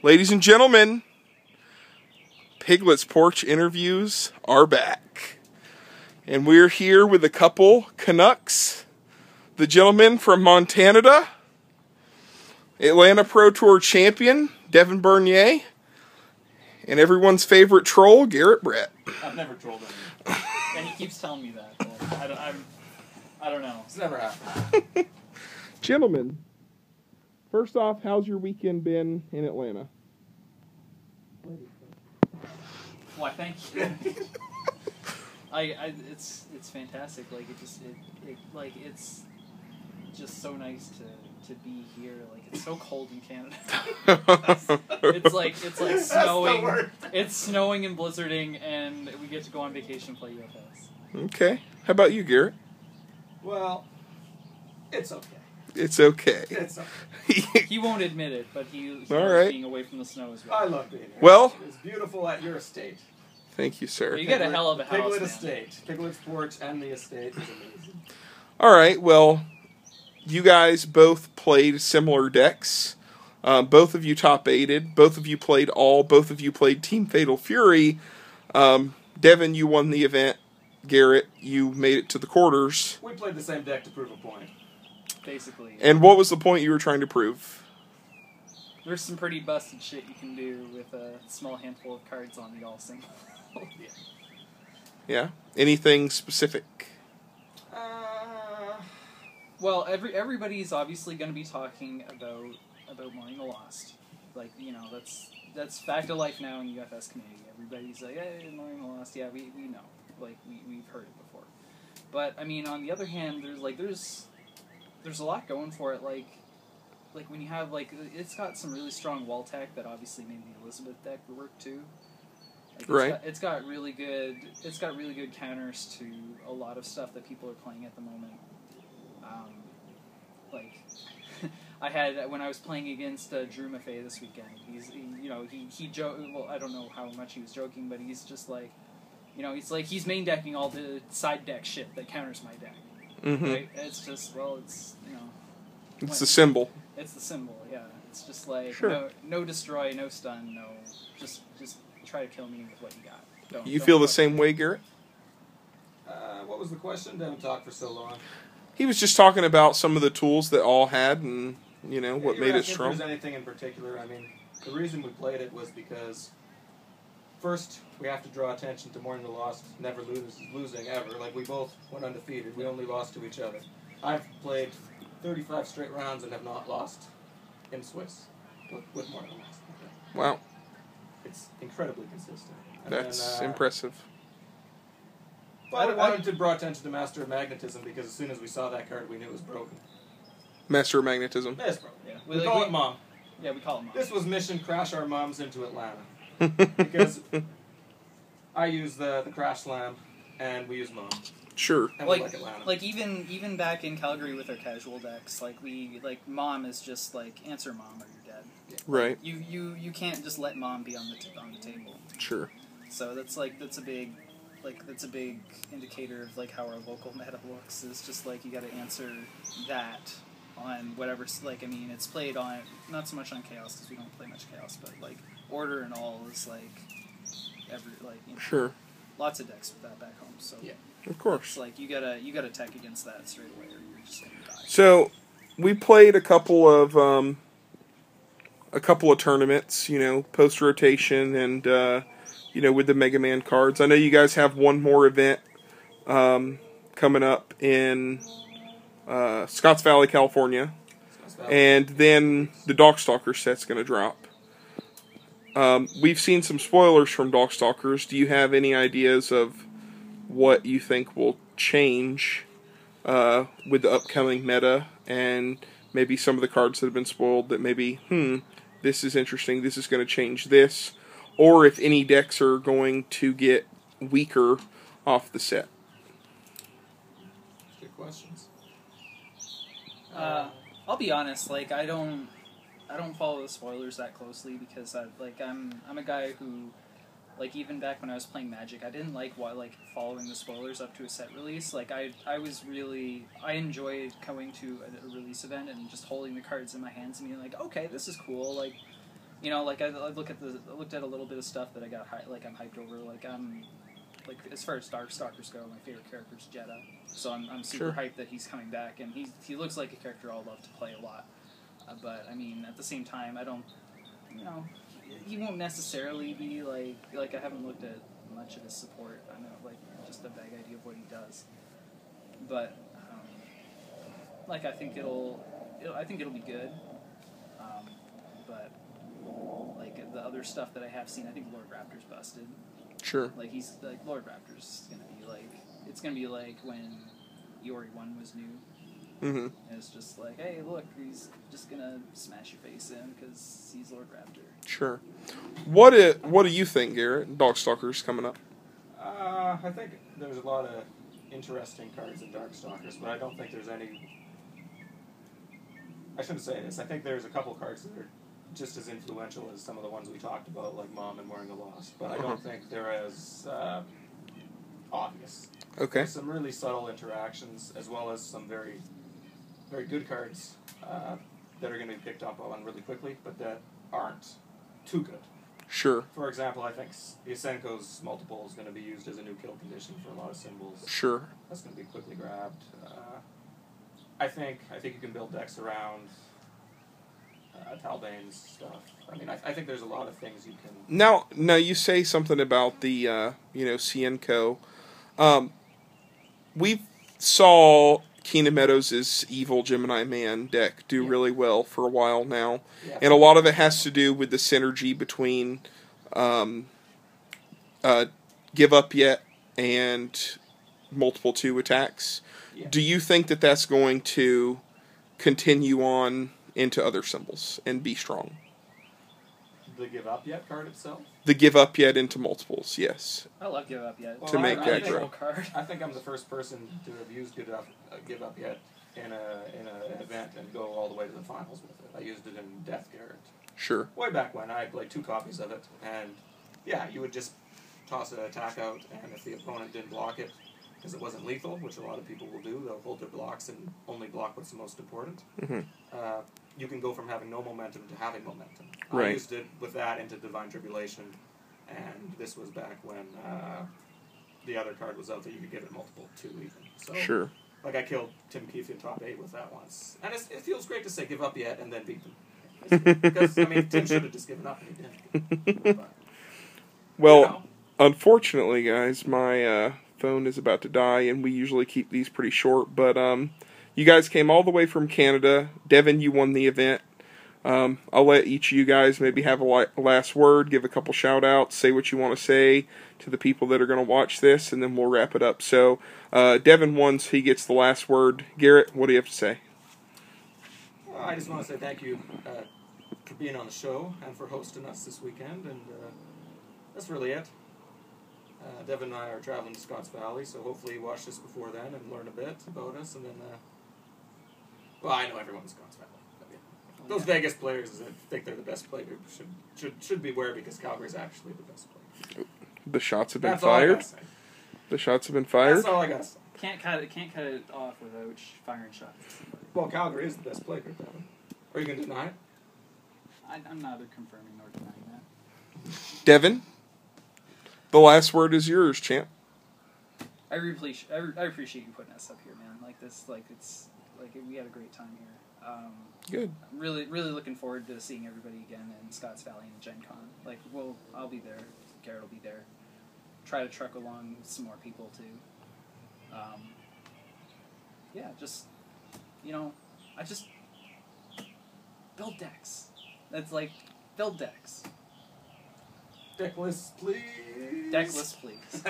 Ladies and gentlemen, Piglet's Porch interviews are back. And we're here with a couple Canucks. The gentleman from Montanada, Atlanta Pro Tour champion, Devin Bernier, and everyone's favorite troll, Garrett Brett. I've never trolled him. And he keeps telling me that. But I don't know. It's never happened. Gentlemen, first off, how's your weekend been in Atlanta? Why, thank you. It's fantastic. Like it's just so nice to be here. Like, it's so cold in Canada. it's like snowing. It's snowing and blizzarding, and we get to go on vacation and play UFS. Okay. How about you, Garrett? Well, it's okay. It's okay. It's okay. He won't admit it, but he All loves right. being away from the snow as well. I love being here. Well, it's beautiful at your estate. Thank you, sir. You get a hell of a house, Piglet man. estate. Piglet's porch and the estate is amazing. All right, well, you guys both played similar decks. Both of you top-8'd. Both of you played all. Both of you played Team Fatal Fury. Devin, you won the event. Garrett, you made it to the quarters. We played the same deck to prove a point. Basically. And what was the point you were trying to prove? There's some pretty busted shit you can do with a small handful of cards on the all single. Yeah. Yeah? Anything specific? Well, everybody's obviously going to be talking about mourning the lost. Like, you know, that's fact of life now in the UFS community. Everybody's like, hey, mourning the lost. Yeah, we know. Like, we've heard it before. But I mean, on the other hand, there's a lot going for it. Like when you have it's got some really strong wall tech that obviously made the Elizabeth deck work too. Like, it's got really good counters to a lot of stuff that people are playing at the moment. I had, when I was playing against Drew Maffei this weekend, he joked, well, I don't know how much he was joking, but he's just like, he's main decking all the side deck shit that counters my deck. Mm-hmm. Right? It's just, It's the symbol. It's the symbol, yeah. It's just like, sure. no destroy, no stun, no, just try to kill me with what you got. You feel the same way, Garrett? What was the question? Didn't talk for so long. He was just talking about some of the tools that all had and, what made it strong. If there's anything in particular, I mean, the reason we played it was because, first, we have to draw attention to mourning the lost, never losing ever. Like, we both went undefeated. We only lost to each other. I've played 35 straight rounds and have not lost in Swiss with mourning the lost. Wow. It's incredibly consistent. And That's impressive. But I wanted to draw attention to Master of Magnetism because as soon as we saw that card, we knew it was broken. Master of Magnetism. It's broken. Yeah. We call it Mom. Yeah, we call it Mom. This was mission crash our moms into Atlanta. Because I use the Crash Slam, and we use Mom. Sure. And we like Atlanta. Like even back in Calgary with our casual decks, Mom is just answer Mom or you're dead. Yeah. Right. You can't just let Mom be on the table. Sure. So that's a big indicator of how our local meta looks. Is just you got to answer that on whatever. It's played on not so much on Chaos because we don't play much Chaos, but Order and all is Sure. Lots of decks with that back home. So yeah. Of course. It's you gotta tech against that straight away, or you're just gonna die. So, we played a couple of tournaments, post rotation, and with the Mega Man cards. I know you guys have one more event coming up in Scotts Valley, California, and then the Dogstalker set's going to drop. We've seen some spoilers from Dogstalkers. Do you have any ideas of what you think will change with the upcoming meta and maybe some of the cards that have been spoiled that maybe, this is interesting, this is going to change this, or if any decks are going to get weaker off the set? Good questions. I'll be honest, I don't follow the spoilers that closely because I'm a guy who, even back when I was playing Magic, I didn't like following the spoilers up to a set release. I enjoyed going to a release event and just holding the cards in my hands and being okay, this is cool. you know, like I looked at a little bit of stuff that I got I'm hyped over. Like as far as Darkstalkers go, my favorite character is Jedha, so I'm super hyped that he's coming back, and he looks like a character I'll love to play a lot. But I mean, at the same time, I don't, you know, he won't necessarily be like I haven't looked at much of his support. I know like just a vague idea of what he does, but I think it'll be good. But like the other stuff that I have seen, I think Lord Raptor's busted. Sure. Like he's like Lord Raptor's gonna be like it's gonna be like when Yori 1 was new. Mm-hmm. And it's just like, hey, look, he's just gonna smash your face in because he's Lord Raptor. Sure. What do you think, Garrett? Darkstalkers coming up. I think there's a lot of interesting cards in Darkstalkers, but I don't think there's any. I shouldn't say this. I think there's a couple cards that are just as influential as some of the ones we talked about, like Mom and Mourning the Lost, but I don't think they're as obvious. Okay. There's some really subtle interactions, as well as some very, very good cards that are going to be picked up on really quickly, but that aren't too good. Sure. For example, I think Yasenko's multiple is going to be used as a new kill condition for a lot of symbols. Sure. That's going to be quickly grabbed. I think you can build decks around Talbane's stuff. I mean, I think there's a lot of things you can. Now you say something about the Cienko. We saw Keenan Meadows' evil Gemini Man deck do really well for a while now, and a lot of it has to do with the synergy between Give Up Yet and multiple 2 attacks. Yeah. Do you think that that's going to continue on into other symbols and be strong? The Give Up Yet card itself? The Give Up Yet into multiples, yes. I love Give Up Yet. Well, to make that grow. I think I'm the first person to have used Give Up Yet in an event and go all the way to the finals with it. I used it in Death Garrett. Sure. Way back when, I played 2 copies of it, and yeah, you would just toss an attack out, and if the opponent didn't block it, because it wasn't lethal, which a lot of people will do, they'll hold their blocks and only block what's the most important. Mm-hmm. You can go from having no momentum to having momentum. Right. I used it with that into Divine Tribulation, and this was back when the other card was out that you could give it multiple too, even. So, Sure. Like I killed Tim Keefe in top 8 with that once, and it feels great to say Give Up Yet and then beat them. Because I mean, Tim should have just given up and he didn't. But, Well, you know. Unfortunately, guys, my phone is about to die, and we usually keep these pretty short. But you guys came all the way from Canada. Devin, you won the event. I'll let each of you guys maybe have a last word, give a couple shout-outs, say what you want to say to the people that are going to watch this, and then we'll wrap it up. So, Devin won, so he gets the last word. Garrett, what do you have to say? Well, I just want to say thank you for being on the show and for hosting us this weekend, and that's really it. Devin and I are traveling to Scotts Valley, so hopefully you watch this before then and learn a bit about us, and then, well, I know everyone's Scotts Valley. Those Vegas players that think they're the best player should beware, because Calgary's actually the best player. The shots have been That's all I fired. gotta say. The shots have been fired. That's all I got to say. Can't cut it off without firing shots. Well, Calgary is the best player, Devin. Are you going to deny it? I'm neither confirming nor denying that. Devin, the last word is yours, champ. I appreciate you putting us up here, man. Like this, we had a great time here. Good. I'm really looking forward to seeing everybody again in Scotts Valley and Gen Con. I'll be there. Garrett will be there. Try to truck along some more people too. I just build decks. That's build decks. Deck list, please. Deck list, please.